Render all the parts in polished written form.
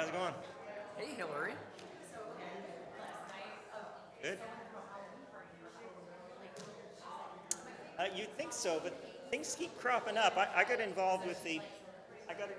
how's it going? Hey, Hillary. Good. You'd think so, but things keep cropping up. I got involved with the. I got.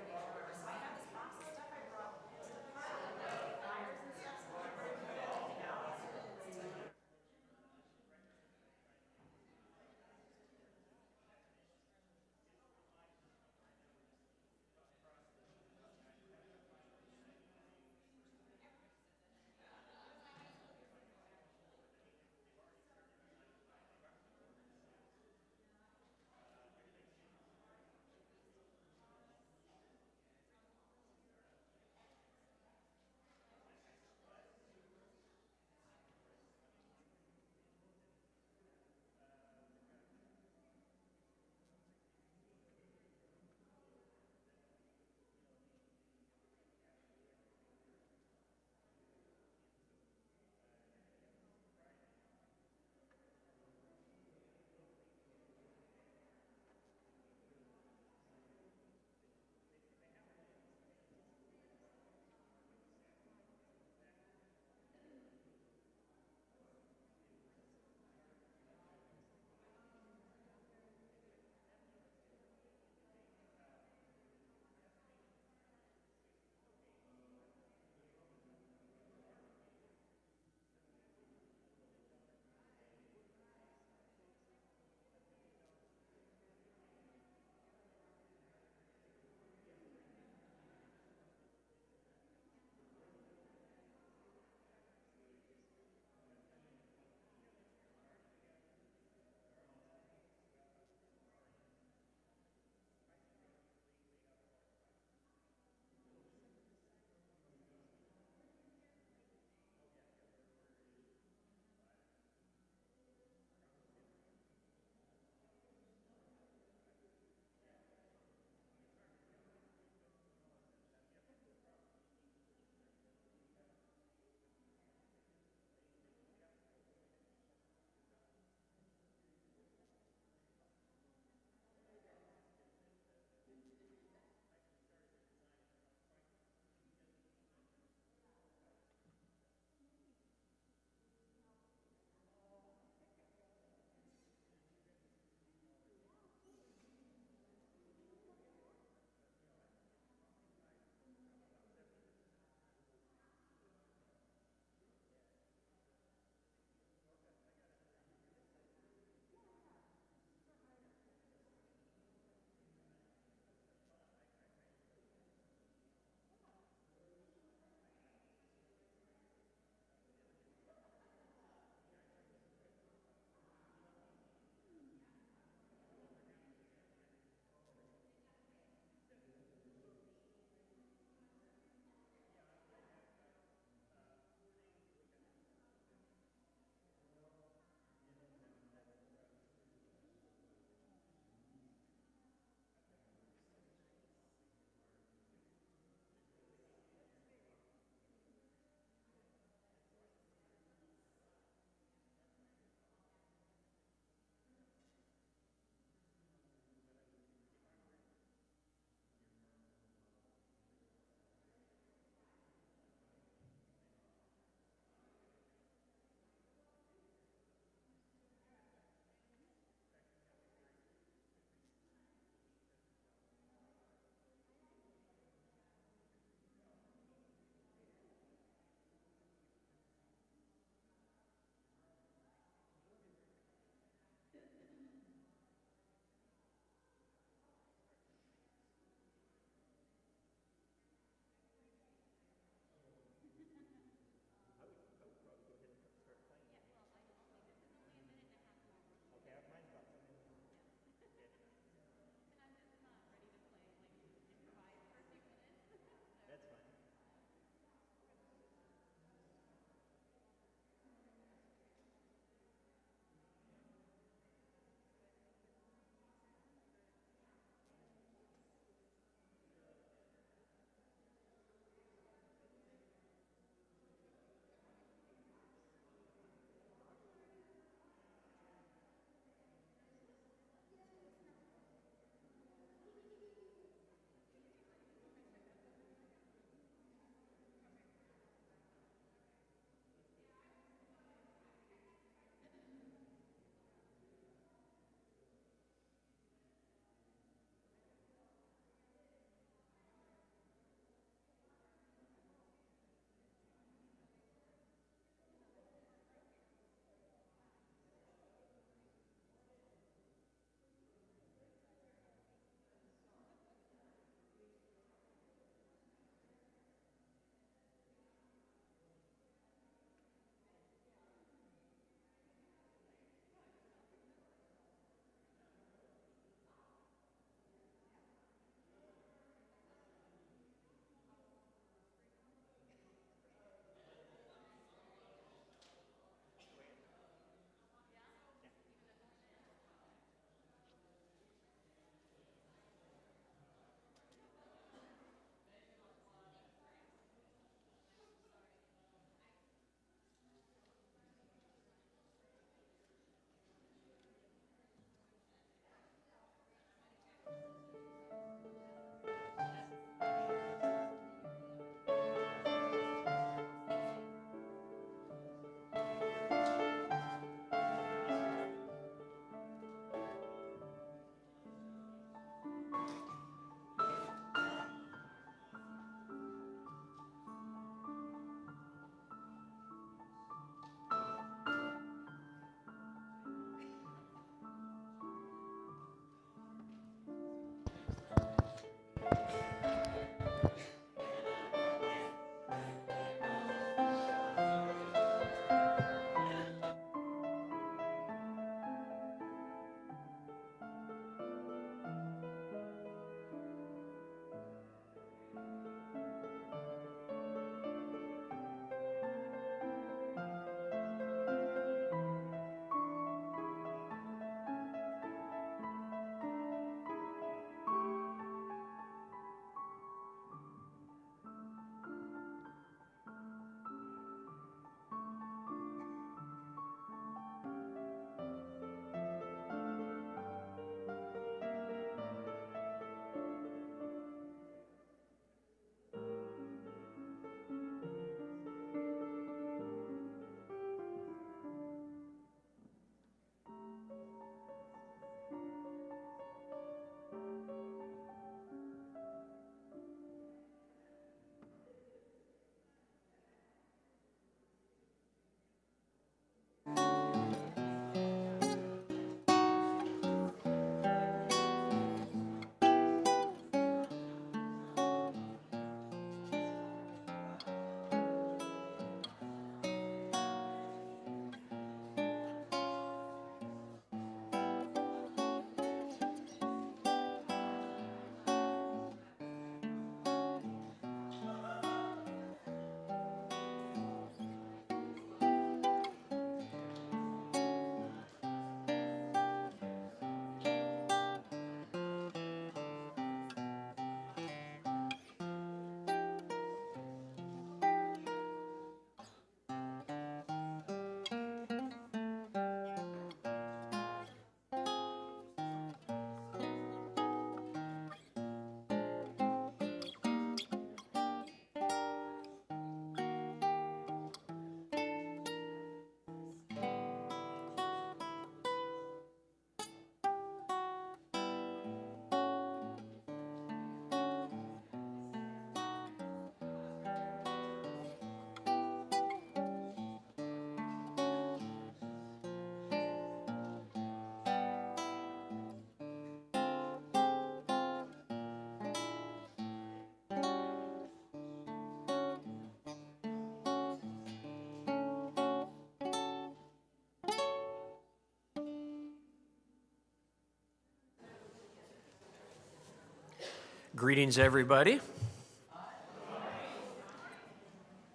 Greetings, everybody.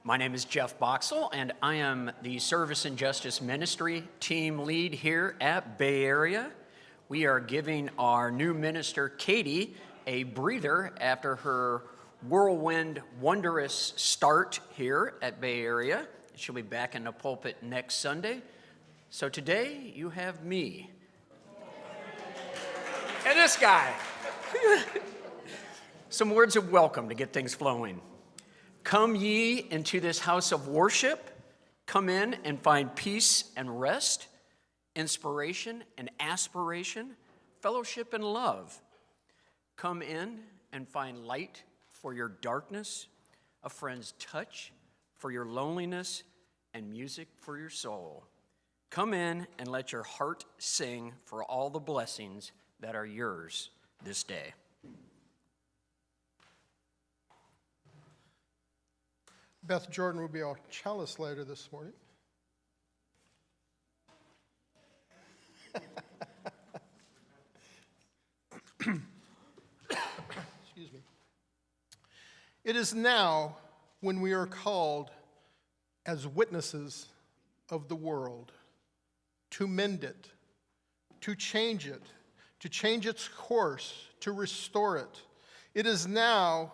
My name is Jeff Boxell, and I am the Service and Justice Ministry team lead here at Bay Area. We are giving our new minister, Katie, a breather after her whirlwind, wondrous start here at Bay Area. She'll be back in the pulpit next Sunday. So today, you have me. And this guy. Some words of welcome to get things flowing. Come ye into this house of worship. Come in and find peace and rest, inspiration and aspiration, fellowship and love. Come in and find light for your darkness, a friend's touch for your loneliness, and music for your soul. Come in and let your heart sing for all the blessings that are yours this day. Beth Jordan will be our cellist later this morning. Excuse me. It is now when we are called as witnesses of the world to mend it, to change its course, to restore it. It is now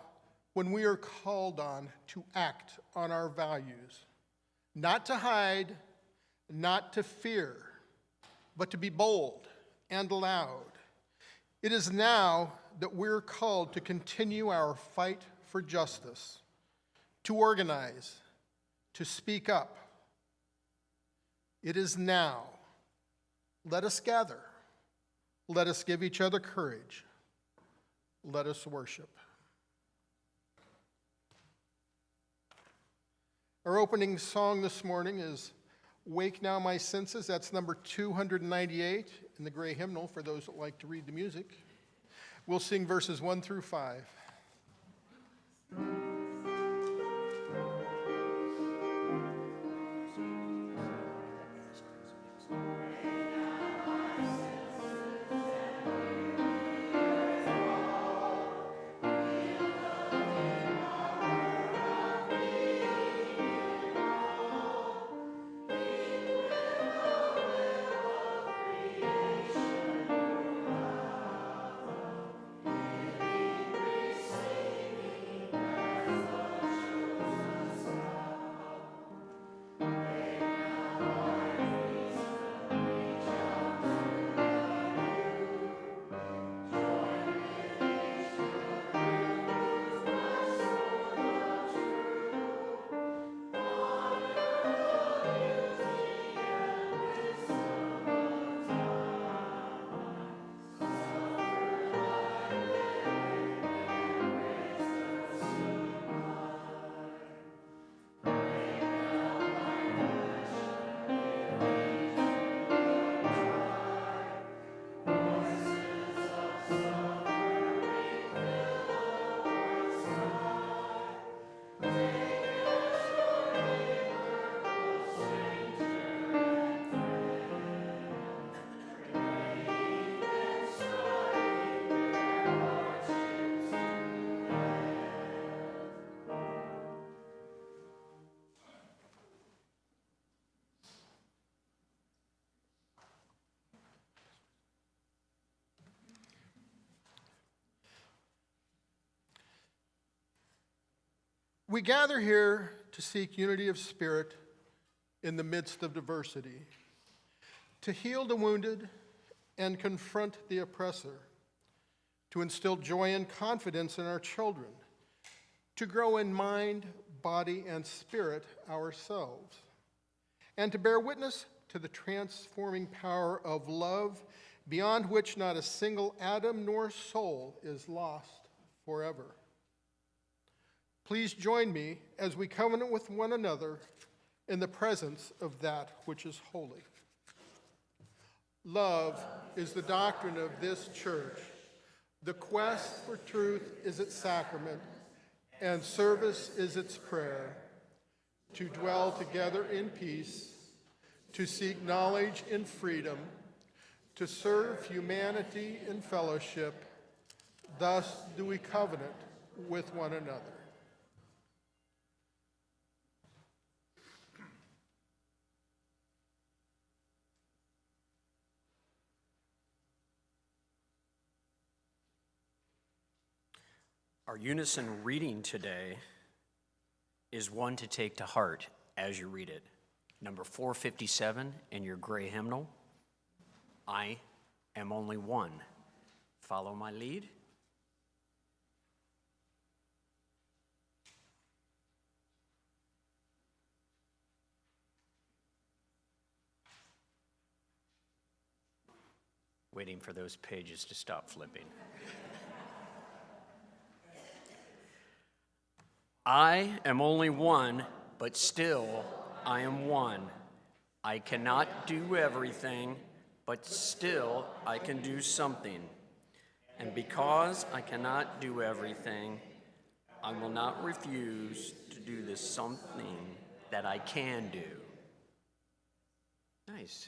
when we are called on to act on our values, not to hide, not to fear, but to be bold and loud. It is now that we're called to continue our fight for justice, to organize, to speak up. It is now. Let us gather. Let us give each other courage. Let us worship. Our opening song this morning is Wake Now My Senses. That's number 298 in the gray hymnal for those that like to read the music. We'll sing verses 1 through 5. We gather here to seek unity of spirit in the midst of diversity, to heal the wounded and confront the oppressor, to instill joy and confidence in our children, to grow in mind, body, and spirit ourselves, and to bear witness to the transforming power of love beyond which not a single atom nor soul is lost forever. Please join me as we covenant with one another in the presence of that which is holy. Love is the doctrine of this church. The quest for truth is its sacrament, and service is its prayer. To dwell together in peace, to seek knowledge in freedom, to serve humanity in fellowship, Thus do we covenant with one another. Our unison reading today is one to take to heart as you read it. Number 457 in your gray hymnal, I am only one. Follow my lead. Waiting for those pages to stop flipping. I am only one, but still I am one. I cannot do everything, but still I can do something. And because I cannot do everything, I will not refuse to do this something that I can do. Nice.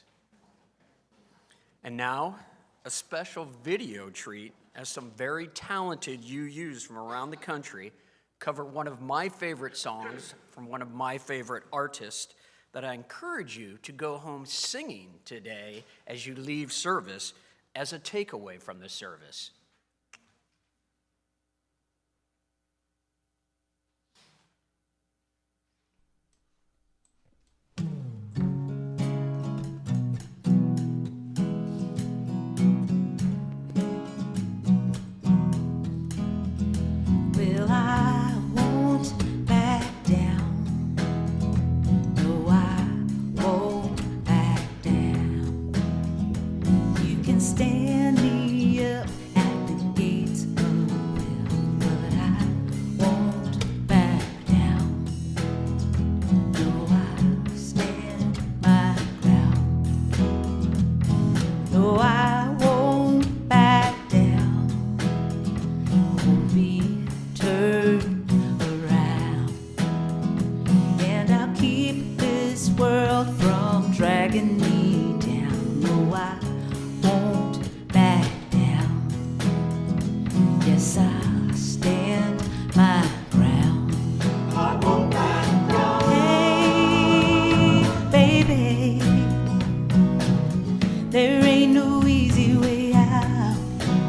And now, a special video treat as some very talented UUs from around the country cover one of my favorite songs from one of my favorite artists that I encourage you to go home singing today as you leave service as a takeaway from the service. Well, I won't back down. No, I won't back down. You can stand me up at the gates of hell, but I won't back down. No, I stand my ground. No, I won't back down. Won't be turned around, and I'll keep this world from dragging me down. No, I won't back down. Yes, I'll stand my ground. I won't back down. Hey, baby, there ain't no easy way out.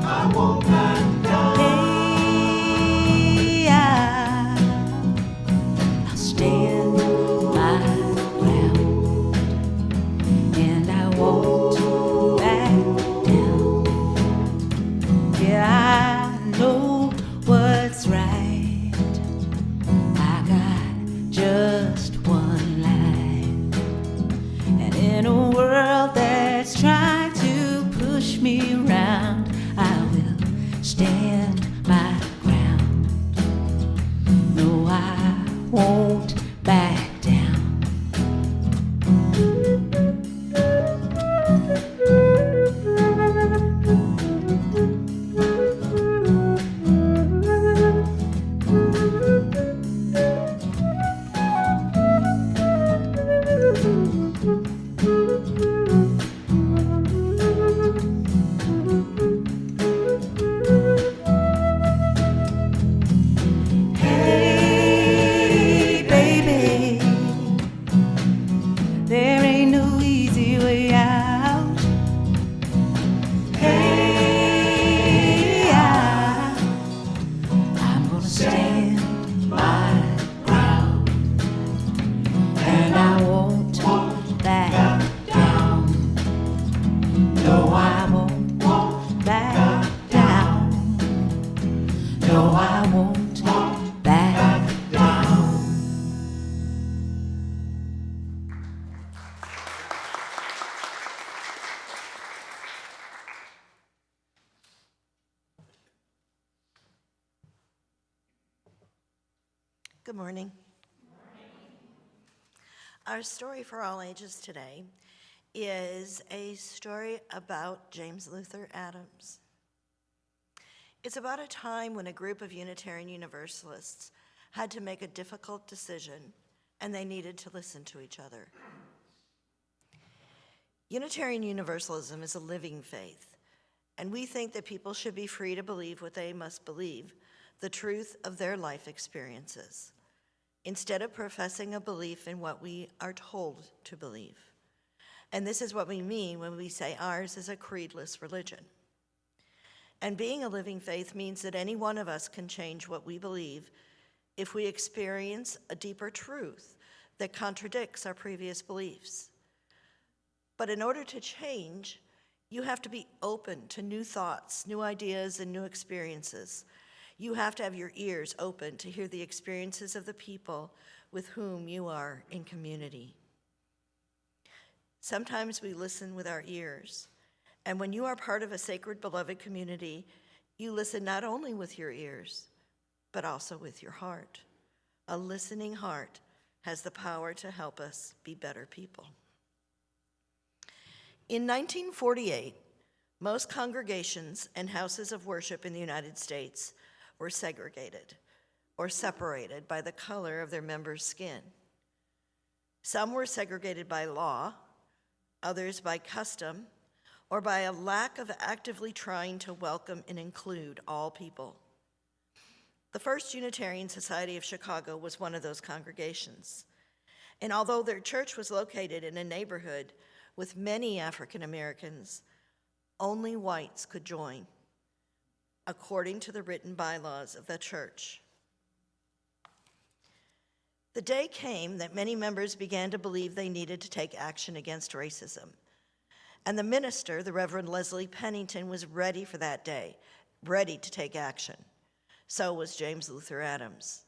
I won't back down. Hey, I'll stand my ground, and I won't back down. Yeah, I know what's right. I got just one life, and in a world that's trying to push me around, I will stand my ground. No, I won't back down. Hey, baby, there ain't no easy way out. Hey, I'm gonna stand my ground, and I won't back down. No, I won't back down. No, I won't back down. Good morning. Our story for all ages today is a story about James Luther Adams. It's about a time when a group of Unitarian Universalists had to make a difficult decision, and they needed to listen to each other. Unitarian Universalism is a living faith, and we think that people should be free to believe what they must believe, the truth of their life experiences, instead of professing a belief in what we are told to believe. And this is what we mean when we say ours is a creedless religion. And being a living faith means that any one of us can change what we believe if we experience a deeper truth that contradicts our previous beliefs. But in order to change, you have to be open to new thoughts, new ideas, and new experiences. You have to have your ears open to hear the experiences of the people with whom you are in community. Sometimes we listen with our ears, and when you are part of a sacred, beloved community, you listen not only with your ears, but also with your heart. A listening heart has the power to help us be better people. In 1948, most congregations and houses of worship in the United States were segregated or separated by the color of their members' skin. Some were segregated by law, others by custom, or by a lack of actively trying to welcome and include all people. The First Unitarian Society of Chicago was one of those congregations. And although their church was located in a neighborhood with many African Americans, only whites could join, according to the written bylaws of the church. The day came that many members began to believe they needed to take action against racism. And the minister, the Reverend Leslie Pennington, was ready for that day, ready to take action. So was James Luther Adams.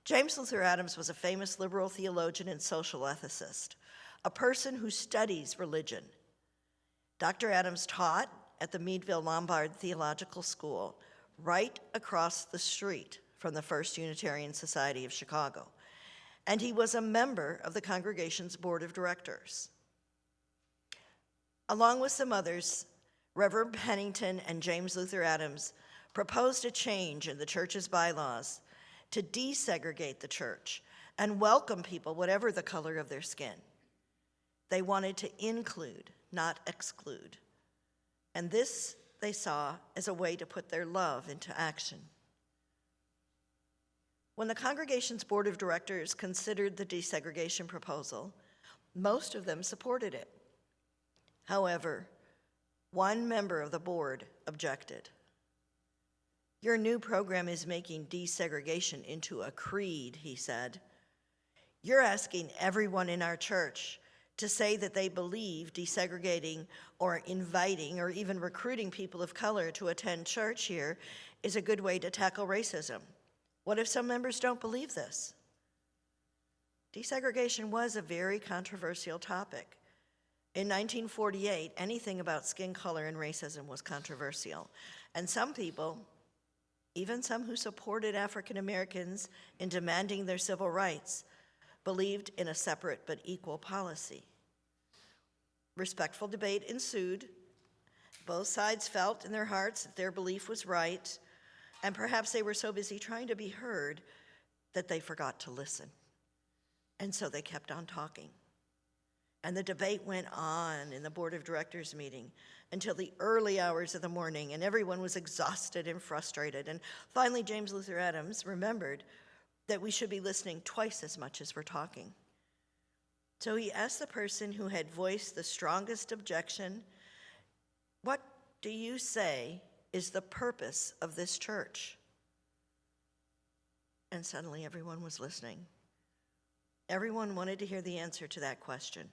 James Luther Adams was a famous liberal theologian and social ethicist, a person who studies religion. Dr. Adams taught at the Meadville Lombard Theological School, right across the street from the First Unitarian Society of Chicago, and he was a member of the congregation's board of directors. Along with some others, Reverend Pennington and James Luther Adams proposed a change in the church's bylaws to desegregate the church and welcome people, whatever the color of their skin. They wanted to include, not exclude. And this they saw as a way to put their love into action. When the congregation's board of directors considered the desegregation proposal, most of them supported it. However, one member of the board objected. "Your new program is making desegregation into a creed," he said. "You're asking everyone in our church to say that they believe desegregating or inviting or even recruiting people of color to attend church here is a good way to tackle racism. What if some members don't believe this?" Desegregation was a very controversial topic. In 1948, anything about skin color and racism was controversial, and some people, even some who supported African Americans in demanding their civil rights, believed in a separate but equal policy. Respectful debate ensued. Both sides felt in their hearts that their belief was right, and perhaps they were so busy trying to be heard that they forgot to listen. And so they kept on talking. And the debate went on in the board of directors meeting until the early hours of the morning, and everyone was exhausted and frustrated. And finally, James Luther Adams remembered that we should be listening twice as much as we're talking. So he asked the person who had voiced the strongest objection, "What do you say is the purpose of this church?" And suddenly everyone was listening. Everyone wanted to hear the answer to that question.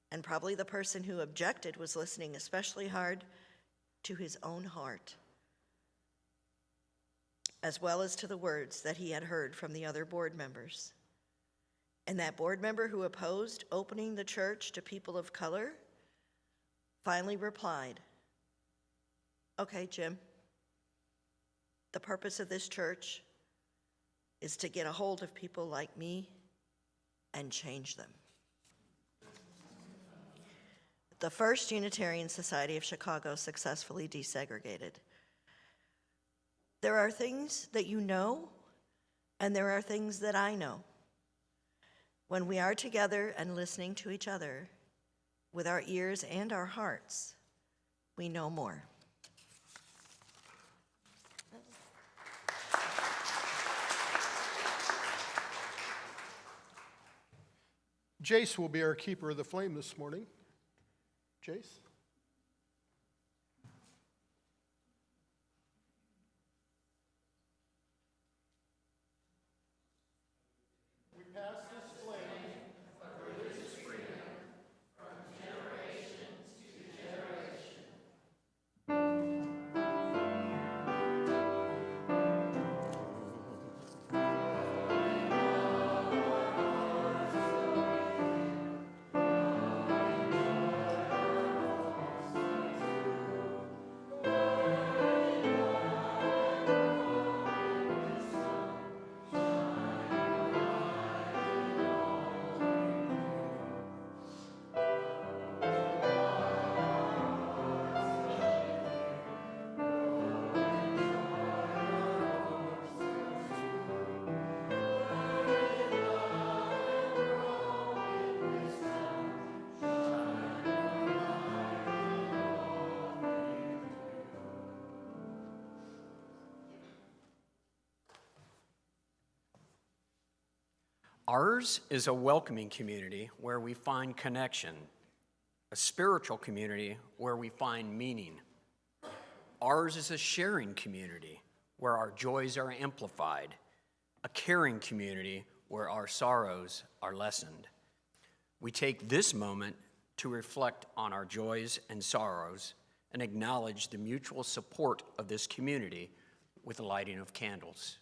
And probably the person who objected was listening especially hard to his own heart, as well as to the words that he had heard from the other board members. And that board member who opposed opening the church to people of color finally replied, "Okay, Jim, the purpose of this church is to get a hold of people like me and change them." The First Unitarian Society of Chicago successfully desegregated. There are things that you know, and there are things that I know. When we are together and listening to each other with our ears and our hearts, we know more. Jace will be our keeper of the flame this morning. Jace? We pass this flame. Ours is a welcoming community where we find connection, a spiritual community where we find meaning. Ours is a sharing community where our joys are amplified, a caring community where our sorrows are lessened. We take this moment to reflect on our joys and sorrows and acknowledge the mutual support of this community with the lighting of candles.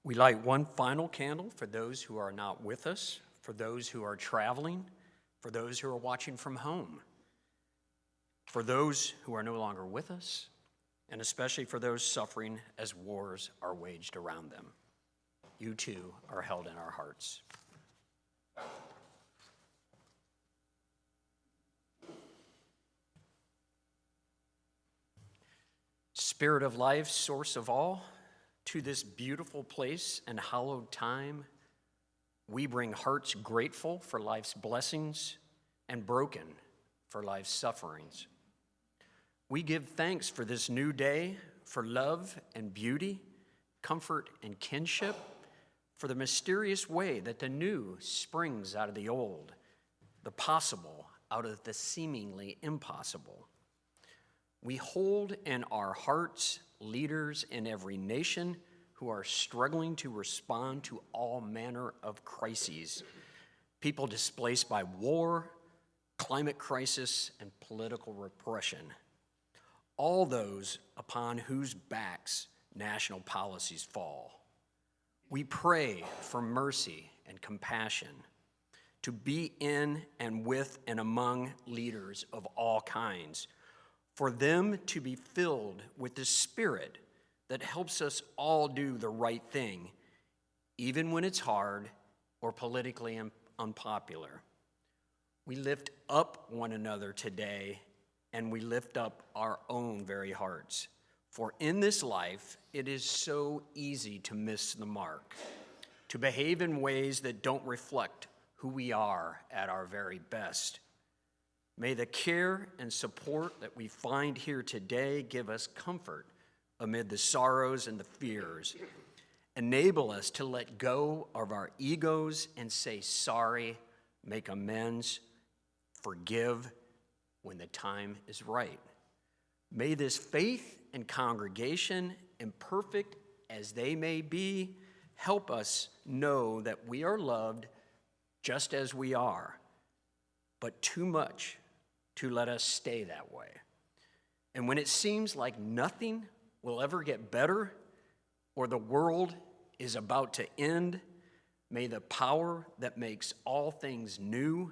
We light one final candle for those who are not with us, for those who are traveling, for those who are watching from home, for those who are no longer with us, and especially for those suffering as wars are waged around them. You too are held in our hearts. Spirit of life, source of all, to this beautiful place and hallowed time, we bring hearts grateful for life's blessings and broken for life's sufferings. We give thanks for this new day, for love and beauty, comfort and kinship, for the mysterious way that the new springs out of the old, the possible out of the seemingly impossible. We hold in our hearts leaders in every nation who are struggling to respond to all manner of crises, people displaced by war, climate crisis, and political repression, all those upon whose backs national policies fall. We pray for mercy and compassion to be in and with and among leaders of all kinds, for them to be filled with the Spirit that helps us all do the right thing, even when it's hard or politically unpopular. We lift up one another today, and we lift up our own very hearts. For in this life, it is so easy to miss the mark, to behave in ways that don't reflect who we are at our very best. May the care and support that we find here today give us comfort amid the sorrows and the fears. Enable us to let go of our egos and say sorry, make amends, forgive when the time is right. May this faith and congregation, imperfect as they may be, help us know that we are loved just as we are, but too much to let us stay that way. And when it seems like nothing will ever get better or the world is about to end, may the power that makes all things new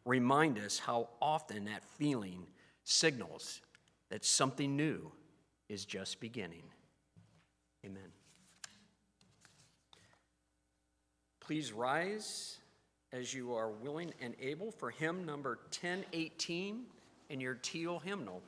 remind us how often that feeling signals that something new is just beginning. Amen. Please rise as you are willing and able for hymn number 1018 in your teal hymnal.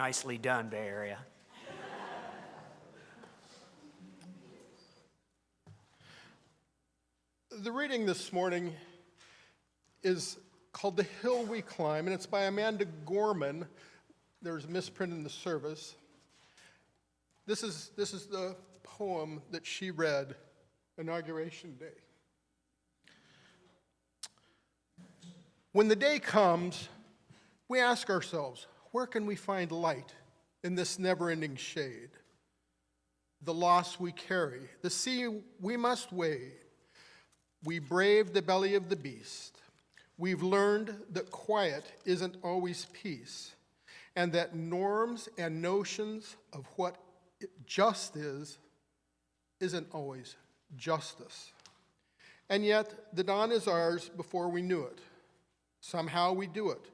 Nicely done, Bay Area. The reading this morning is called The Hill We Climb, and it's by Amanda Gorman. There's a misprint in the service. This is the poem that she read Inauguration Day. When the day comes, we ask ourselves, where can we find light in this never-ending shade? The loss we carry, the sea we must wade. We brave the belly of the beast. We've learned that quiet isn't always peace, and that norms and notions of what just isn't always justice. And yet, the dawn is ours before we knew it. Somehow we do it.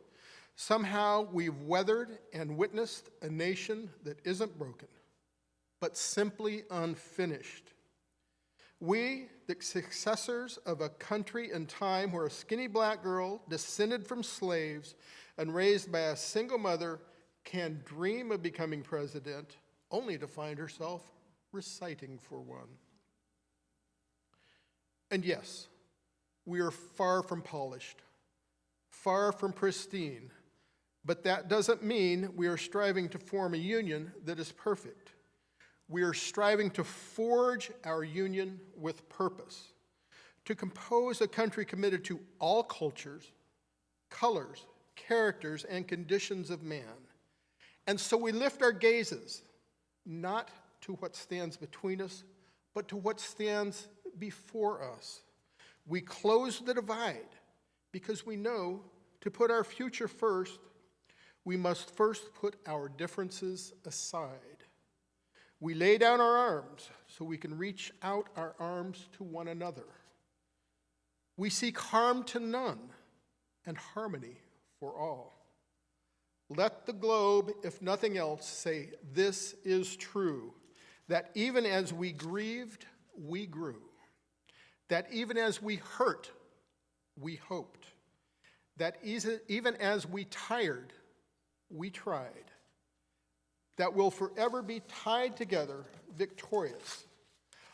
Somehow we've weathered and witnessed a nation that isn't broken, but simply unfinished. We, the successors of a country and time where a skinny black girl, descended from slaves and raised by a single mother, can dream of becoming president, only to find herself reciting for one. And yes, we are far from polished, far from pristine, but that doesn't mean we are striving to form a union that is perfect. We are striving to forge our union with purpose, to compose a country committed to all cultures, colors, characters, and conditions of man. And so we lift our gazes, not to what stands between us, but to what stands before us. We close the divide because we know to put our future first, we must first put our differences aside. We lay down our arms so we can reach out our arms to one another. We seek harm to none and harmony for all. Let the globe, if nothing else, say, this is true, that even as we grieved, we grew. That even as we hurt, we hoped. That even as we tired, we tried. That we'll forever be tied together, victorious.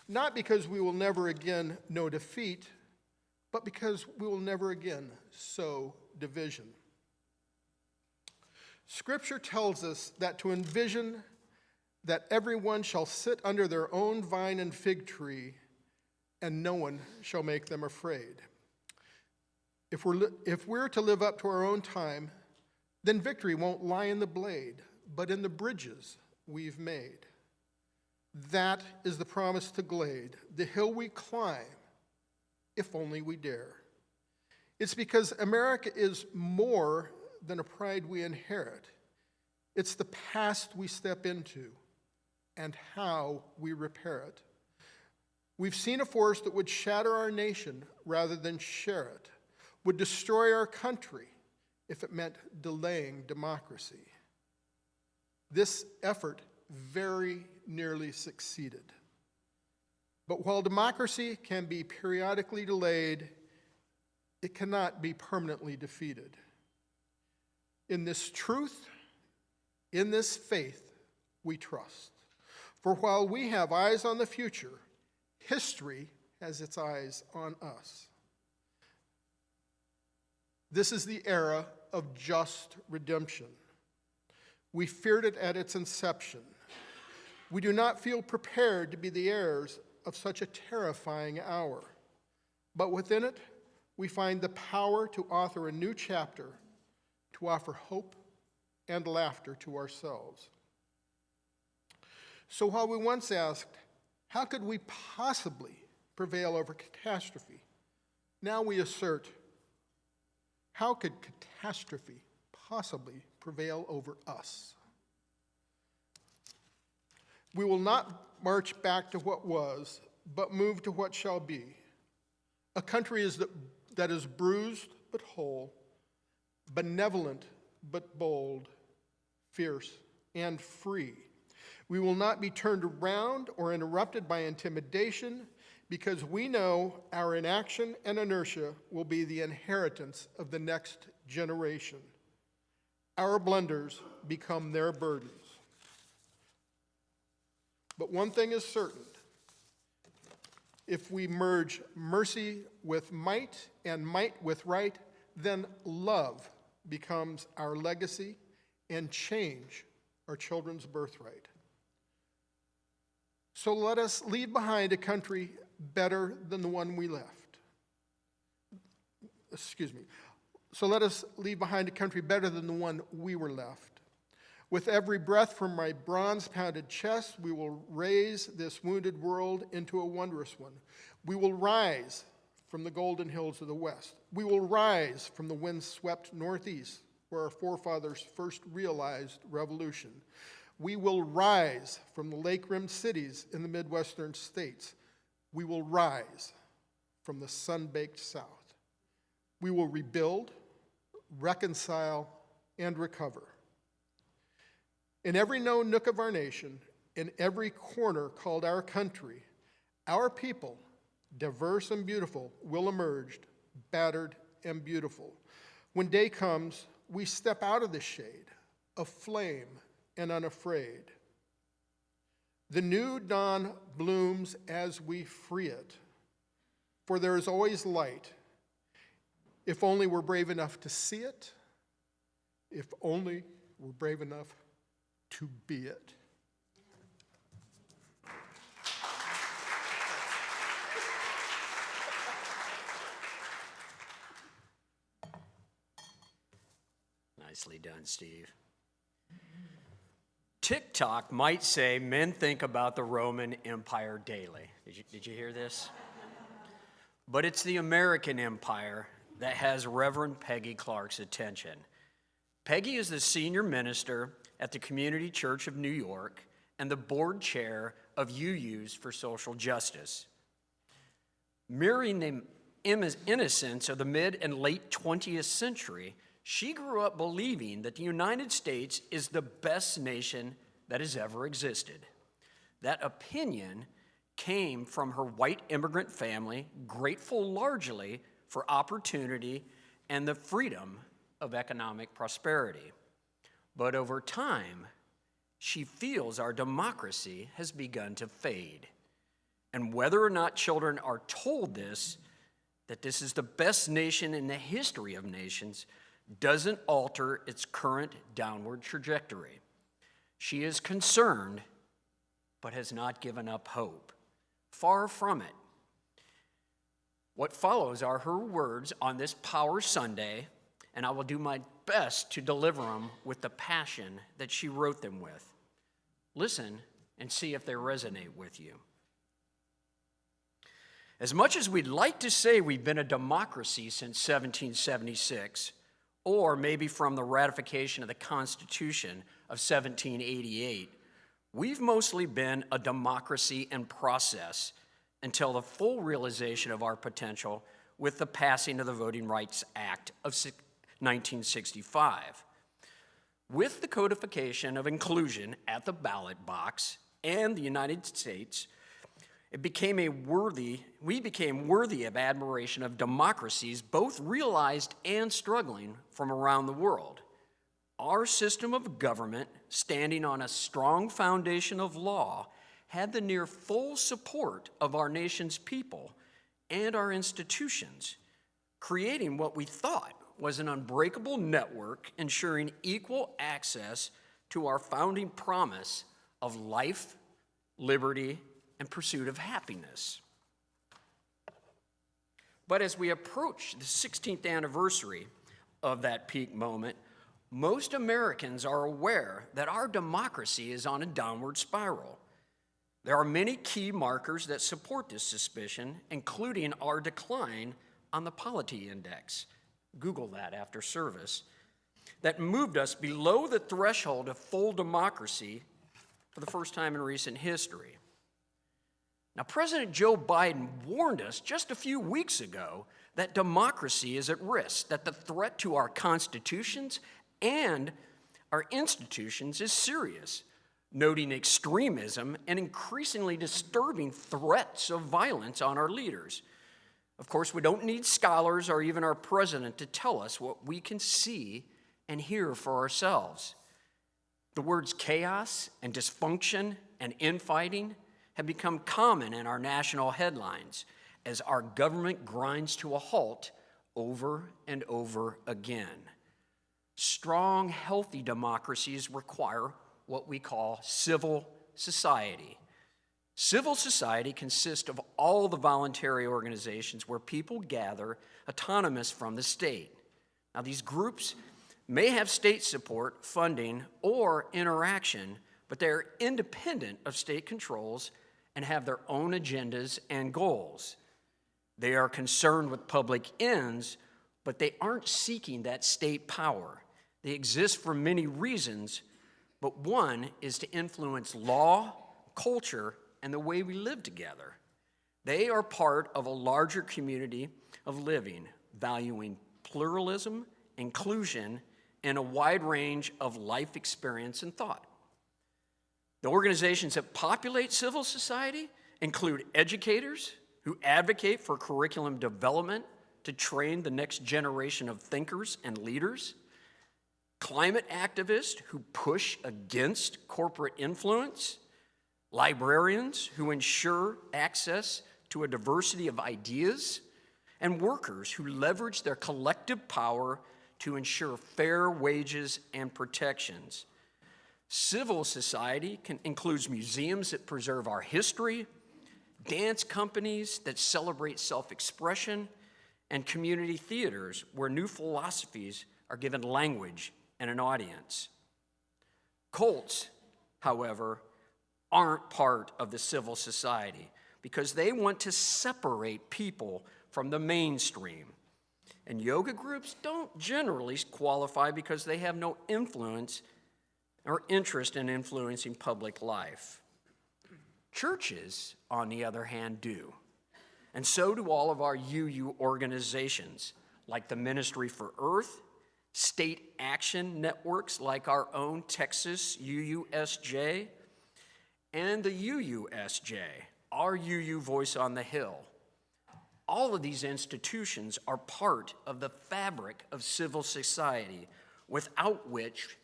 Not because we will never again know defeat, but because we will never again sow division. Scripture tells us that to envision that everyone shall sit under their own vine and fig tree, and no one shall make them afraid. If we're to live up to our own time, then victory won't lie in the blade, but in the bridges we've made. That is the promise to Glade, the hill we climb, if only we dare. It's because America is more than a pride we inherit. It's the past we step into and how we repair it. We've seen a force that would shatter our nation rather than share it, would destroy our country if it meant delaying democracy. This effort very nearly succeeded. But while democracy can be periodically delayed, it cannot be permanently defeated. In this truth, in this faith, we trust. For while we have eyes on the future, history has its eyes on us. This is the era of just redemption. We feared it at its inception. We do not feel prepared to be the heirs of such a terrifying hour. But within it, we find the power to author a new chapter, to offer hope and laughter to ourselves. So while we once asked, how could we possibly prevail over catastrophe? Now we assert, how could catastrophe possibly prevail over us? We will not march back to what was, but move to what shall be. A country that is bruised but whole, benevolent but bold, fierce and free. We will not be turned around or interrupted by intimidation, because we know our inaction and inertia will be the inheritance of the next generation. Our blunders become their burdens. But one thing is certain. If we merge mercy with might and might with right, then love becomes our legacy and change our children's birthright. So let us leave behind a country better than the one we left. So let us leave behind a country better than the one we were left. With every breath from my bronze-pounded chest, we will raise this wounded world into a wondrous one. We will rise from the golden hills of the west. We will rise from the wind-swept northeast, where our forefathers first realized revolution. We will rise from the lake-rimmed cities in the Midwestern states. We will rise from the sun-baked south. We will rebuild, reconcile, and recover. In every known nook of our nation, in every corner called our country, our people, diverse and beautiful, will emerge, battered and beautiful. When day comes, we step out of the shade, aflame and unafraid. The new dawn blooms as we free it, for there is always light, if only we're brave enough to see it, if only we're brave enough to be it. Nicely done, Steve. TikTok might say men think about the Roman Empire daily. Did you hear this? But it's the American Empire that has Reverend Peggy Clark's attention. Peggy is the senior minister at the Community Church of New York and the board chair of UU's for Social Justice. Mirroring the innocence of the mid and late 20th century, she grew up believing that the United States is the best nation that has ever existed. That opinion came from her white immigrant family, grateful largely for opportunity and the freedom of economic prosperity. But over time, she feels our democracy has begun to fade. And whether or not children are told this, that this is the best nation in the history of nations, doesn't alter its current downward trajectory. She is concerned, but has not given up hope. Far from it. What follows are her words on this Power Sunday, and I will do my best to deliver them with the passion that she wrote them with. Listen and see if they resonate with you. As much as we'd like to say we've been a democracy since 1776, or maybe from the ratification of the Constitution of 1788, we've mostly been a democracy in process until the full realization of our potential with the passing of the Voting Rights Act of 1965. With the codification of inclusion at the ballot box and the United States, we became worthy of admiration of democracies, both realized and struggling, from around the world. Our system of government, standing on a strong foundation of law, had the near full support of our nation's people and our institutions, creating what we thought was an unbreakable network ensuring equal access to our founding promise of life, liberty, and pursuit of happiness. But as we approach the 16th anniversary of that peak moment, most Americans are aware that our democracy is on a downward spiral. There are many key markers that support this suspicion, including our decline on the Polity Index, Google that after service, that moved us below the threshold of full democracy for the first time in recent history. Now, President Joe Biden warned us just a few weeks ago that democracy is at risk, that the threat to our constitutions and our institutions is serious, noting extremism and increasingly disturbing threats of violence on our leaders. Of course, we don't need scholars or even our president to tell us what we can see and hear for ourselves. The words chaos and dysfunction and infighting have become common in our national headlines as our government grinds to a halt over and over again. Strong, healthy democracies require what we call civil society. Civil society consists of all the voluntary organizations where people gather autonomous from the state. Now, these groups may have state support, funding, or interaction, but they are independent of state controls and have their own agendas and goals. They are concerned with public ends, but they aren't seeking that state power. They exist for many reasons, but one is to influence law, culture, and the way we live together. They are part of a larger community of living, valuing pluralism, inclusion, and a wide range of life experience and thought. The organizations that populate civil society include educators who advocate for curriculum development to train the next generation of thinkers and leaders, climate activists who push against corporate influence, librarians who ensure access to a diversity of ideas, and workers who leverage their collective power to ensure fair wages and protections. Civil society includes museums that preserve our history, dance companies that celebrate self-expression, and community theaters where new philosophies are given language and an audience. Cults, however, aren't part of the civil society because they want to separate people from the mainstream. And yoga groups don't generally qualify because they have no influence or interest in influencing public life. Churches, on the other hand, do. And so do all of our UU organizations, like the Ministry for Earth, state action networks like our own Texas UUSJ, and the UUSJ, our UU Voice on the Hill. All of these institutions are part of the fabric of civil society, without which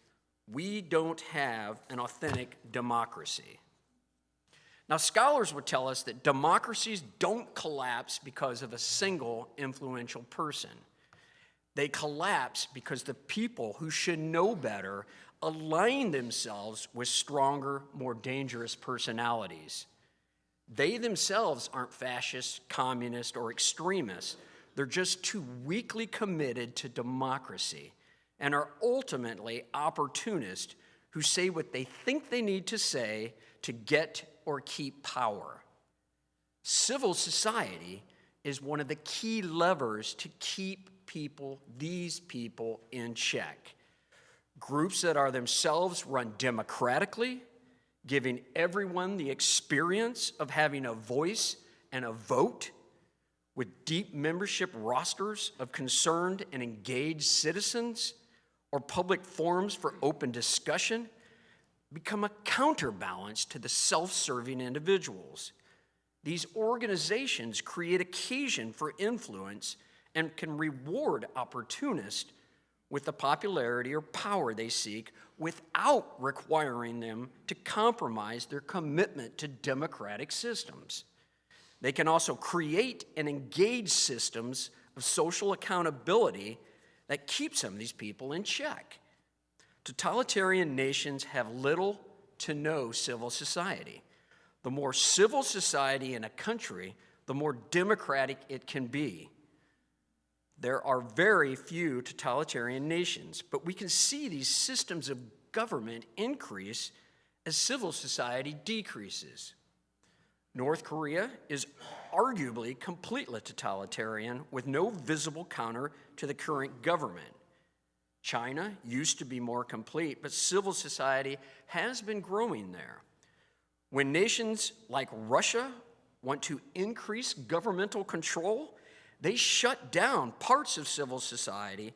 we don't have an authentic democracy. Now, scholars would tell us that democracies don't collapse because of a single influential person. They collapse because the people who should know better align themselves with stronger, more dangerous personalities. They themselves aren't fascist, communist, or extremists. They're just too weakly committed to democracy and are ultimately opportunists who say what they think they need to say to get or keep power. Civil society is one of the key levers to keep these people in check. Groups that are themselves run democratically, giving everyone the experience of having a voice and a vote, with deep membership rosters of concerned and engaged citizens, or public forums for open discussion, become a counterbalance to the self-serving individuals. These organizations create occasion for influence and can reward opportunists with the popularity or power they seek without requiring them to compromise their commitment to democratic systems. They can also create and engage systems of social accountability that keep some of these people in check. Totalitarian nations have little to no civil society. The more civil society in a country, the more democratic it can be. There are very few totalitarian nations, but we can see these systems of government increase as civil society decreases. North Korea is arguably completely totalitarian with no visible counter to the current government. China used to be more complete, but civil society has been growing there. When nations like Russia want to increase governmental control, they shut down parts of civil society,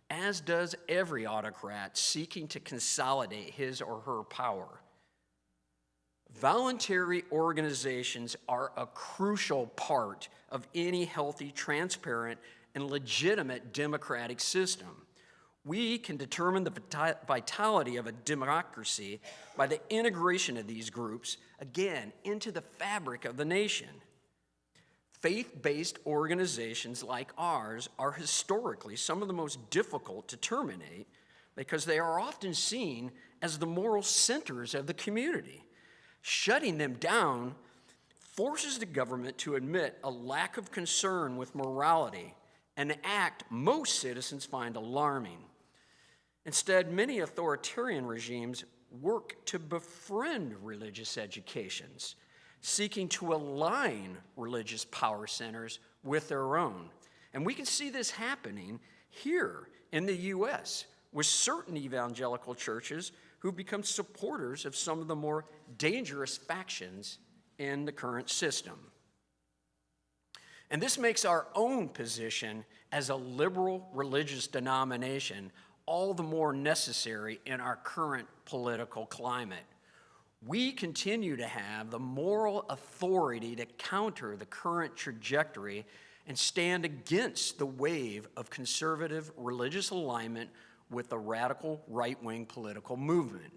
as does every autocrat seeking to consolidate his or her power. Voluntary organizations are a crucial part of any healthy, transparent, and legitimate democratic system. We can determine the vitality of a democracy by the integration of these groups, again, into the fabric of the nation. Faith-based organizations like ours are historically some of the most difficult to terminate because they are often seen as the moral centers of the community. Shutting them down forces the government to admit a lack of concern with morality, an act most citizens find alarming. Instead, many authoritarian regimes work to befriend religious educations, seeking to align religious power centers with their own. And we can see this happening here in the U.S. with certain evangelical churches who become supporters of some of the more dangerous factions in the current system. And this makes our own position as a liberal religious denomination all the more necessary in our current political climate. We continue to have the moral authority to counter the current trajectory and stand against the wave of conservative religious alignment with the radical right-wing political movement.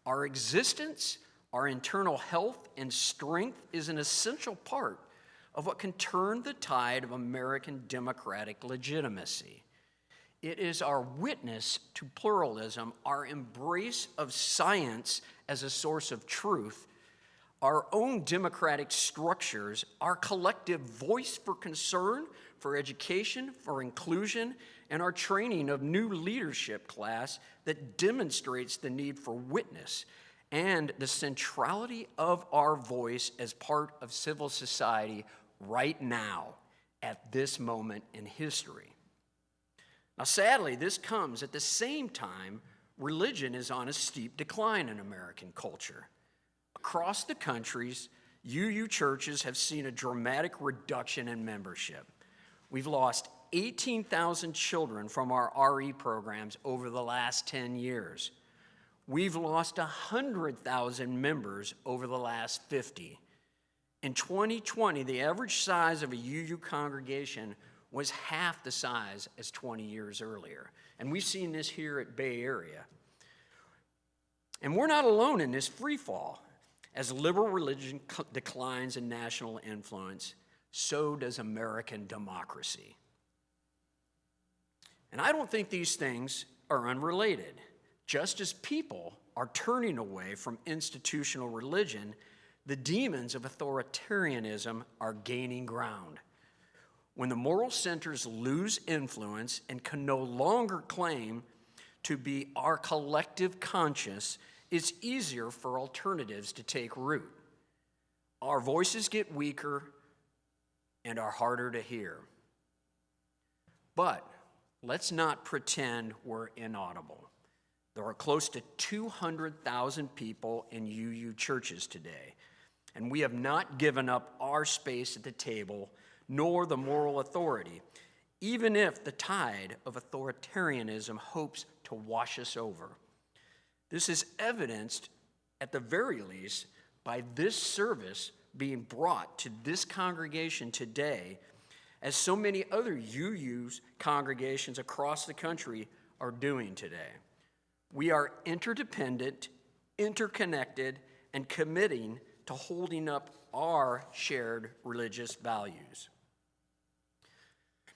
Our existence, our internal health and strength is an essential part of what can turn the tide of American democratic legitimacy. It is our witness to pluralism, our embrace of science as a source of truth, our own democratic structures, our collective voice for concern, for education, for inclusion, and our training of new leadership class that demonstrates the need for witness and the centrality of our voice as part of civil society right now at this moment in history. Now, sadly, this comes at the same time religion is on a steep decline in American culture. Across the countries, UU churches have seen a dramatic reduction in membership. We've lost 18,000 children from our RE programs over the last 10 years. We've lost 100,000 members over the last 50. In 2020, the average size of a UU congregation was half the size as 20 years earlier. And we've seen this here at Bay Area. And we're not alone in this free fall. As liberal religion declines in national influence, so does American democracy. And I don't think these things are unrelated. Just as people are turning away from institutional religion, the demons of authoritarianism are gaining ground. When the moral centers lose influence and can no longer claim to be our collective conscience, it's easier for alternatives to take root. Our voices get weaker and are harder to hear. But let's not pretend we're inaudible. There are close to 200,000 people in UU churches today, and we have not given up our space at the table nor the moral authority, even if the tide of authoritarianism hopes to wash us over. This is evidenced, at the very least, by this service being brought to this congregation today, as so many other UU's congregations across the country are doing today. We are interdependent, interconnected, and committing to holding up our shared religious values.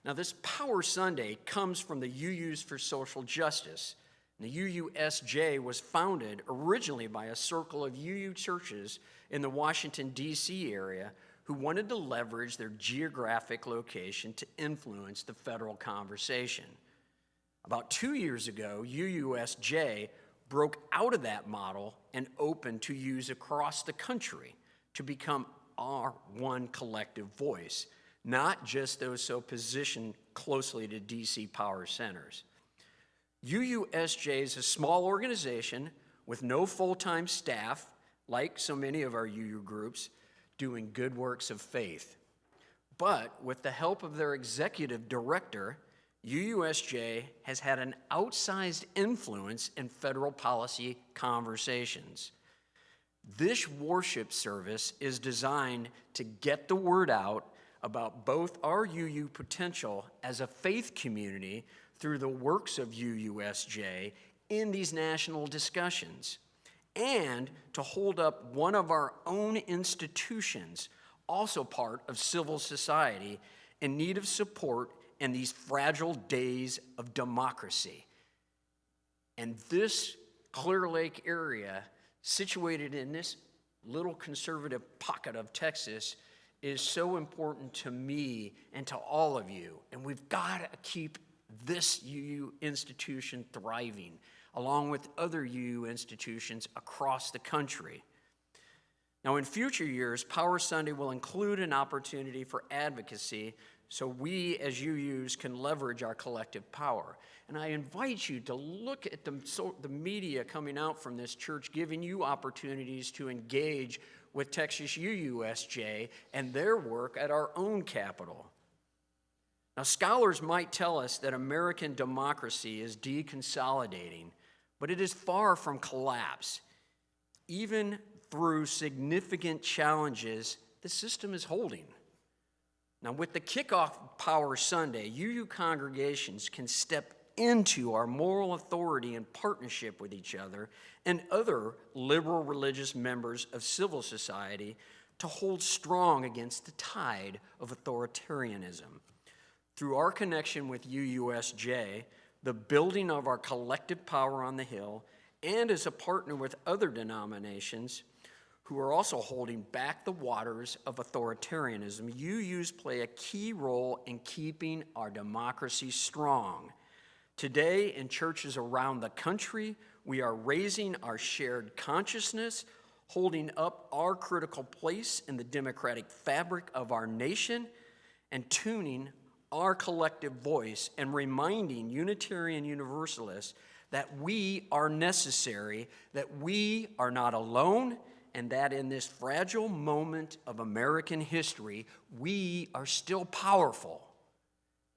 Now, this Power Sunday comes from the UUs for Social Justice. The UUSJ was founded originally by a circle of UU churches in the Washington, D.C. area who wanted to leverage their geographic location to influence the federal conversation. About 2 years ago, UUSJ broke out of that model and opened to use across the country to become our one collective voice, not just those so positioned closely to DC power centers. UUSJ is a small organization with no full-time staff, like so many of our UU groups, doing good works of faith. But with the help of their executive director, UUSJ has had an outsized influence in federal policy conversations. This worship service is designed to get the word out about both our UU potential as a faith community through the works of UUSJ in these national discussions, and to hold up one of our own institutions, also part of civil society, in need of support in these fragile days of democracy. And this Clear Lake area, situated in this little conservative pocket of Texas, is so important to me and to all of you. And we've got to keep this UU institution thriving, along with other UU institutions across the country. Now, in future years, Power Sunday will include an opportunity for advocacy so we as UUs can leverage our collective power. And I invite you to look at the media coming out from this church, giving you opportunities to engage with Texas UUSJ and their work at our own capital. Now, scholars might tell us that American democracy is deconsolidating, but it is far from collapse. Even through significant challenges, the system is holding. Now, with the kickoff of Power Sunday, UU congregations can step into our moral authority in partnership with each other and other liberal religious members of civil society to hold strong against the tide of authoritarianism. Through our connection with UUSJ, the building of our collective power on the Hill, and as a partner with other denominations who are also holding back the waters of authoritarianism, UUs play a key role in keeping our democracy strong. Today, in churches around the country, we are raising our shared consciousness, holding up our critical place in the democratic fabric of our nation, and tuning our collective voice and reminding Unitarian Universalists that we are necessary, that we are not alone, and that in this fragile moment of American history, we are still powerful.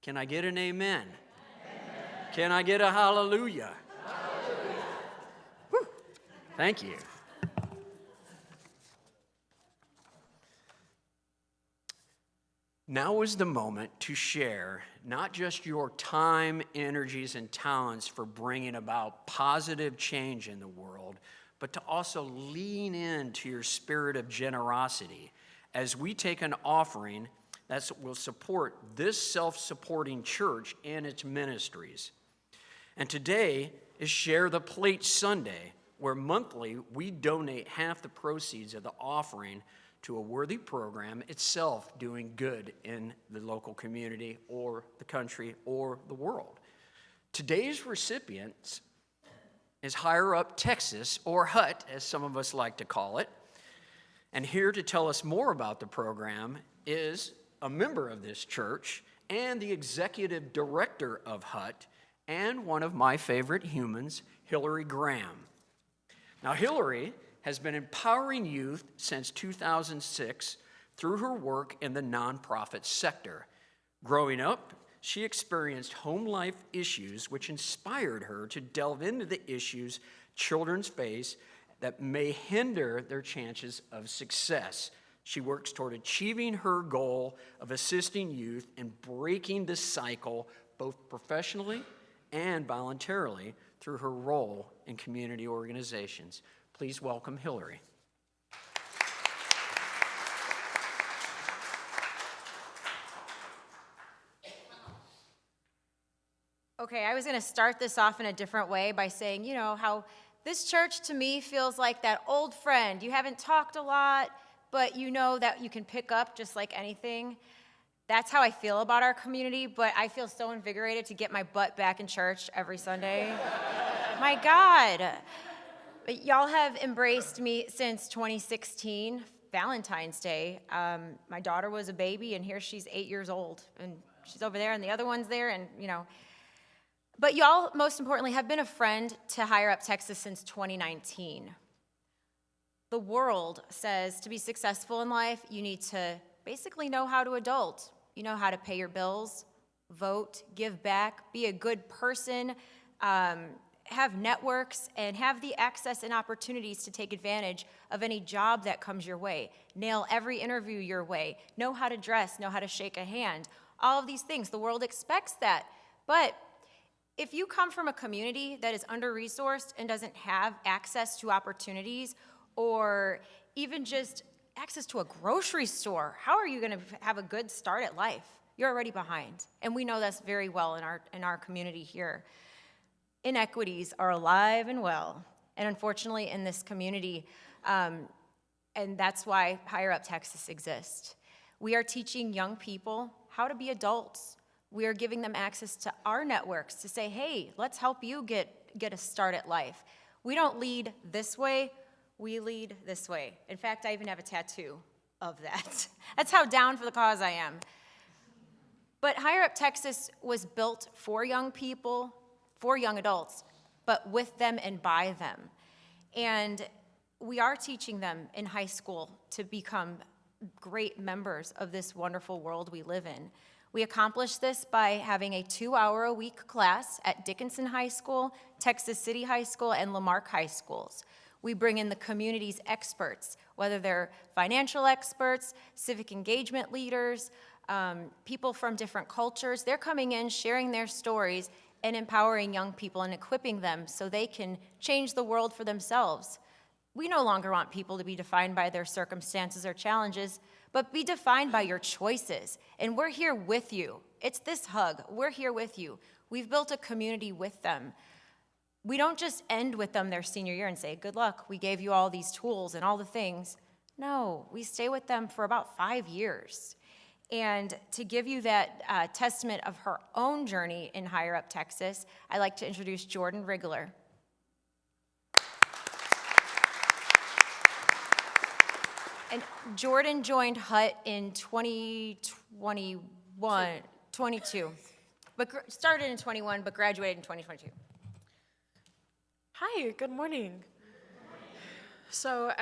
Can I get an amen? Can I get a hallelujah? Hallelujah. Whew. Thank you. Now is the moment to share not just your time, energies, and talents for bringing about positive change in the world, but to also lean into your spirit of generosity as we take an offering that will support this self-supporting church and its ministries. And today is Share the Plate Sunday, where monthly we donate half the proceeds of the offering to a worthy program itself doing good in the local community or the country or the world. Today's recipients is Higher Up Texas, or HUT, as some of us like to call it. And here to tell us more about the program is a member of this church and the executive director of HUT, and one of my favorite humans, Hillary Graham. Now, Hillary has been empowering youth since 2006 through her work in the nonprofit sector. Growing up, she experienced home life issues which inspired her to delve into the issues children face that may hinder their chances of success. She works toward achieving her goal of assisting youth in breaking the cycle both professionally and voluntarily through her role in community organizations. Please welcome Hillary. Okay, I was going to start this off in a different way by saying, you know, how this church to me feels like that old friend. You haven't talked a lot, but you know that you can pick up just like anything. That's how I feel about our community, but I feel so invigorated to get my butt back in church every Sunday. My God. But y'all have embraced me since 2016, Valentine's Day. My daughter was a baby, and here she's 8 years old, and she's over there, and the other one's there, and, you know. But y'all, most importantly, have been a friend to Higher Up Texas since 2019. The world says to be successful in life, you need to basically know how to adult. You know how to pay your bills, vote, give back, be a good person, have networks, and have the access and opportunities to take advantage of any job that comes your way. Nail every interview your way. Know how to dress, know how to shake a hand. All of these things. The world expects that. But if you come from a community that is under-resourced and doesn't have access to opportunities or even just access to a grocery store, how are you going to have a good start at life? You're already behind. And we know this very well in our community here. Inequities are alive and well. And unfortunately, in this community, and that's why Higher Up Texas exists. We are teaching young people how to be adults. We are giving them access to our networks to say, hey, let's help you get a start at life. We don't lead this way, we lead this way. In fact, I even have a tattoo of that. That's how down for the cause I am. But Higher Up Texas was built for young people, for young adults, but with them and by them. And we are teaching them in high school to become great members of this wonderful world we live in. We accomplish this by having a 2-hour-a-week class at Dickinson High School, Texas City High School, and Lamarck High Schools. We bring in the community's experts, whether they're financial experts, civic engagement leaders, people from different cultures. They're coming in, sharing their stories, and empowering young people and equipping them so they can change the world for themselves. We no longer want people to be defined by their circumstances or challenges, but be defined by your choices. And we're here with you. It's this hug. We're here with you. We've built a community with them. We don't just end with them their senior year and say, good luck, we gave you all these tools and all the things. No, we stay with them for about 5 years. And to give you that testament of her own journey in Higher Up Texas, I'd like to introduce Jordan Rigler. And Jordan joined HUT in 22, but started in 21, but graduated in 2022. Hi, good morning. So,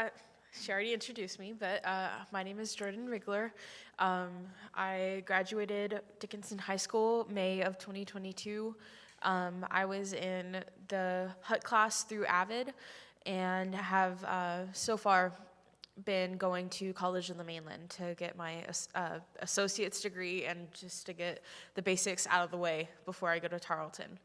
she already introduced me, but my name is Jordan Rigler. I graduated Dickinson High School May of 2022. I was in the HUT class through AVID and have so far been going to college in the mainland to get my associate's degree and just to get the basics out of the way before I go to Tarleton.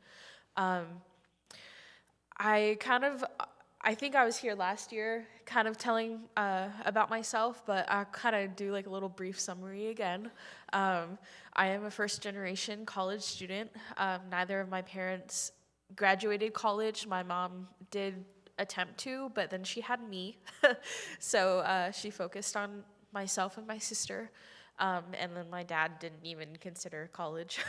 I think I was here last year kind of telling about myself, but I'll kind of do like a little brief summary again. I am a first-generation college student. Neither of my parents graduated college. My mom did attempt to, but then she had me. So she focused on myself and my sister. And then my dad didn't even consider college.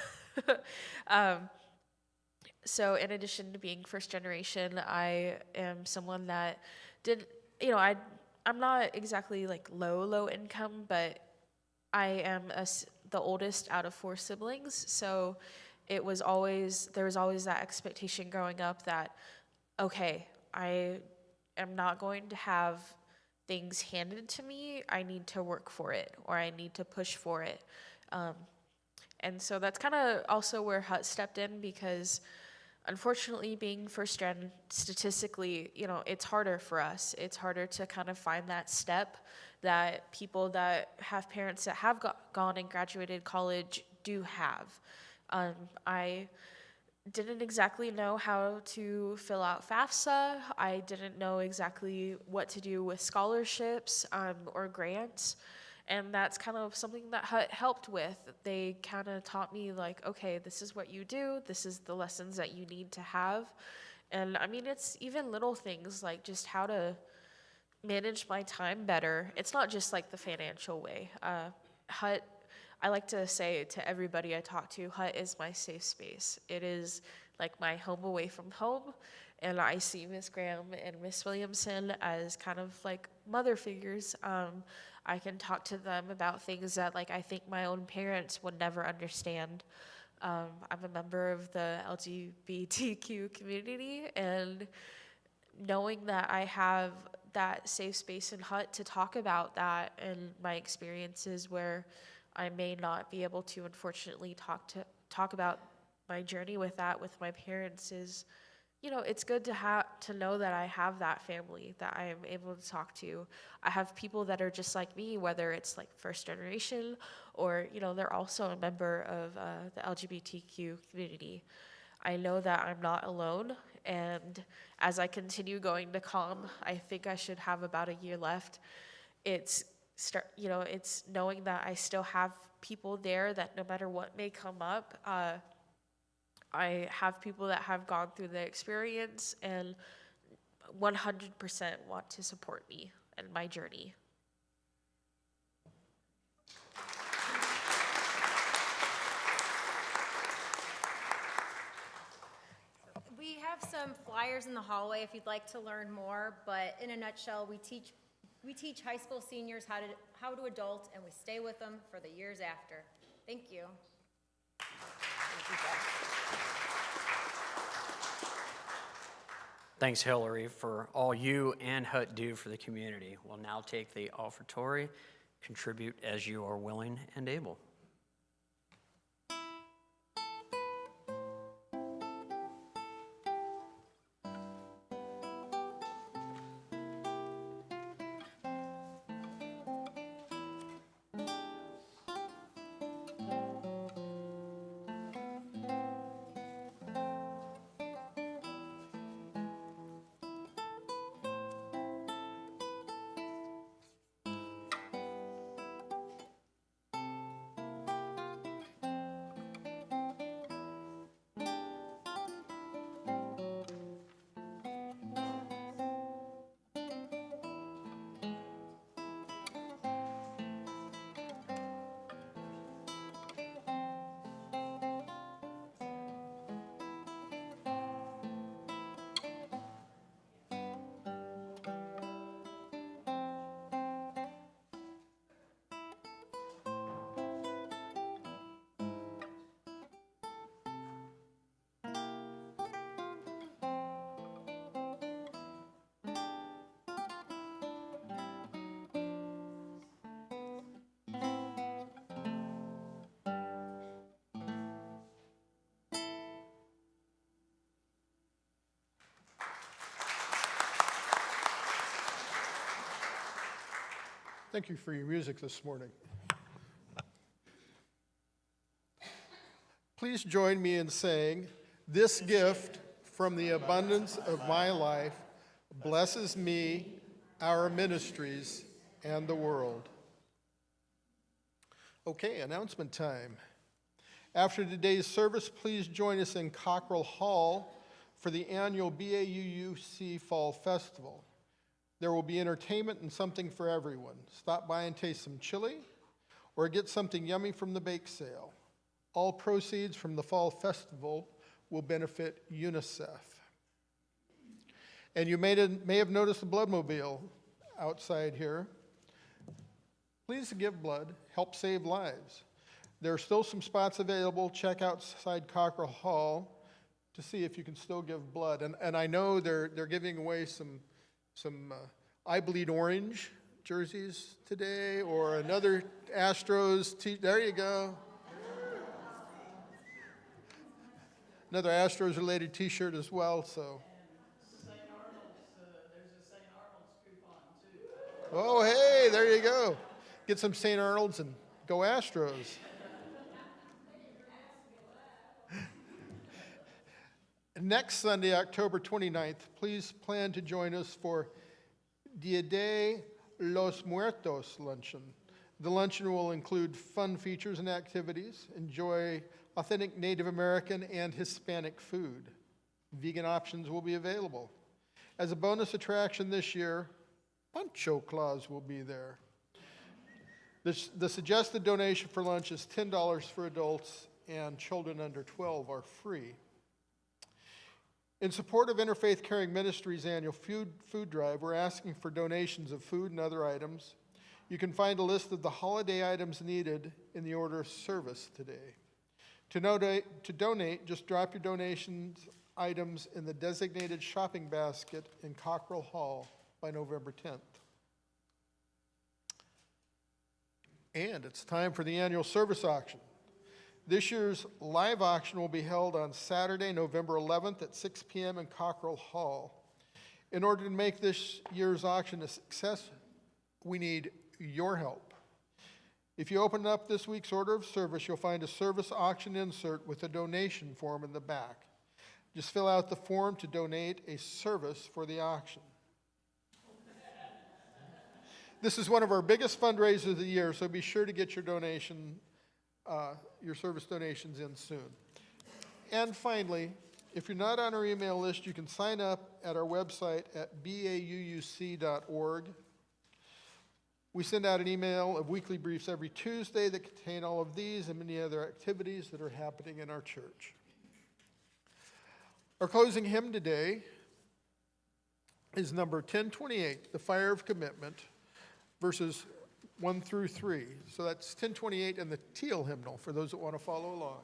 So in addition to being first generation, I am someone that I'm not exactly like low income, but I am the oldest out of 4 siblings. So there was always that expectation growing up that, okay, I am not going to have things handed to me. I need to work for it, or I need to push for it. And so that's kind of also where HUT stepped in, because unfortunately, being first gen, statistically, it's harder for us. It's harder to kind of find that step that people that have parents that have gone and graduated college do have. I didn't exactly know how to fill out FAFSA. I didn't know exactly what to do with scholarships or grants. And that's kind of something that HUT helped with. They kind of taught me like, okay, this is what you do. This is the lessons that you need to have. And I mean, it's even little things like just how to manage my time better. It's not just like the financial way. HUT, I like to say to everybody I talk to, HUT is my safe space. It is like my home away from home. And I see Miss Graham and Miss Williamson as kind of like mother figures. I can talk to them about things that like I think my own parents would never understand. I'm a member of the LGBTQ community, and knowing that I have that safe space in HUT to talk about that and my experiences where I may not be able to, unfortunately, talk about my journey with that with my parents is, it's good to know that I have that family that I am able to talk to. I have people that are just like me, whether it's like first generation or, they're also a member of the LGBTQ community. I know that I'm not alone, and as I continue going to COM, I think I should have about a year left. It's it's knowing that I still have people there, that no matter what may come up, I have people that have gone through the experience and 100% want to support me and my journey. We have some flyers in the hallway if you'd like to learn more, but in a nutshell, we teach high school seniors how to adult, and we stay with them for the years after. Thank you. Thanks, Hillary, for all you and HUT do for the community. We'll now take the offertory. Contribute as you are willing and able. Thank you for your music this morning. Please join me in saying, "This gift from the abundance of my life blesses me, our ministries, and the world." Okay, announcement time. After today's service, please join us in Cockrell Hall for the annual BAUUC Fall Festival. There will be entertainment and something for everyone. Stop by and taste some chili or get something yummy from the bake sale. All proceeds from the Fall Festival will benefit UNICEF. And you may have noticed the bloodmobile outside here. Please give blood, help save lives. There are still some spots available. Check outside Cockrell Hall to see if you can still give blood. And I know they're giving away some I Bleed Orange jerseys today, or another Astros there you go. Another Astros related t-shirt as well, so. St. Arnold's, there's a St. Arnold's coupon too. Oh, hey, there you go. Get some St. Arnold's and go Astros. Next Sunday, October 29th, please plan to join us for Dia de los Muertos luncheon. The luncheon will include fun features and activities. Enjoy authentic Native American and Hispanic food. Vegan options will be available. As a bonus attraction this year, Pancho Claus will be there. The suggested donation for lunch is $10 for adults, and children under 12 are free. In support of Interfaith Caring Ministries' annual food drive, we're asking for donations of food and other items. You can find a list of the holiday items needed in the order of service today. To donate, just drop your donations items in the designated shopping basket in Cockrell Hall by November 10th. And it's time for the annual service auction. This year's live auction will be held on Saturday, November 11th at 6 p.m. in Cockrell Hall. In order to make this year's auction a success, we need your help. If you open up this week's order of service, you'll find a service auction insert with a donation form in the back. Just fill out the form to donate a service for the auction. This is one of our biggest fundraisers of the year, so be sure to get your service donations in soon. And finally, if you're not on our email list, you can sign up at our website at bauuc.org. We send out an email of weekly briefs every Tuesday that contain all of these and many other activities that are happening in our church. Our closing hymn today is number 1028, The Fire of Commitment, verses 1 through 3. So that's 1028 in the teal hymnal for those that want to follow along.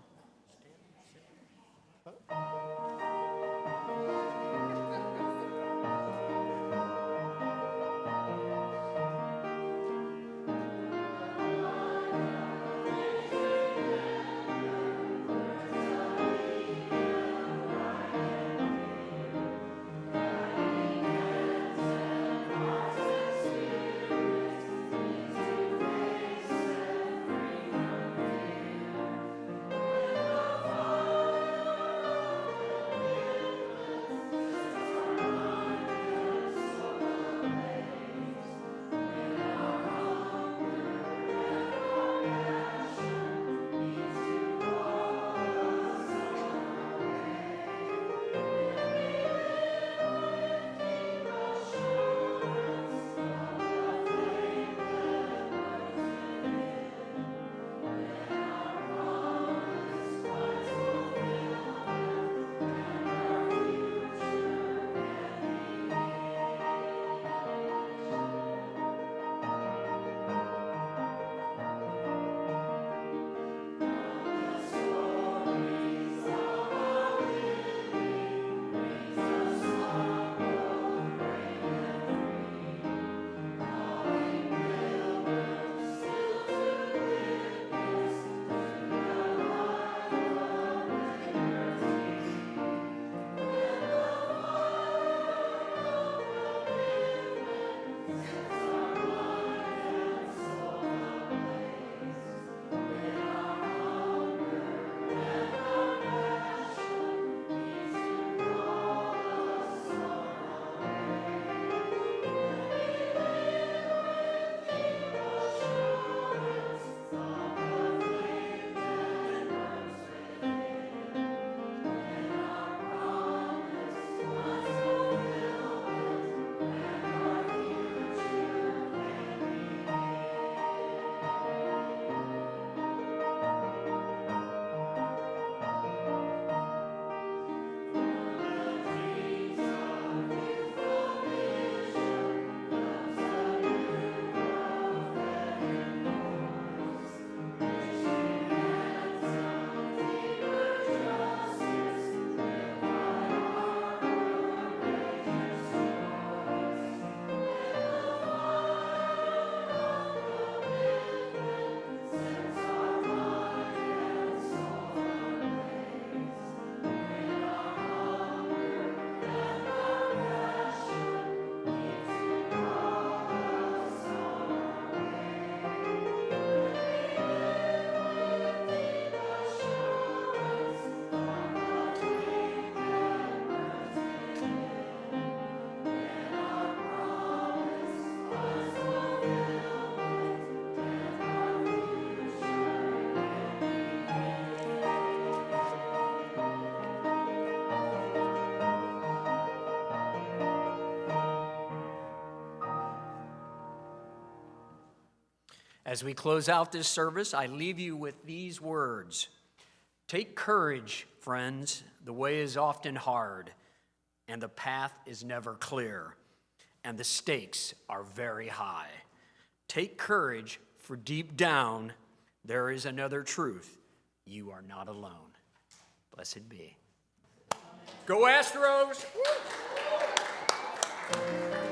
As we close out this service, I leave you with these words. Take courage, friends. The way is often hard, and the path is never clear, and the stakes are very high. Take courage, for deep down, there is another truth. You are not alone. Blessed be. Go Astros! Woo!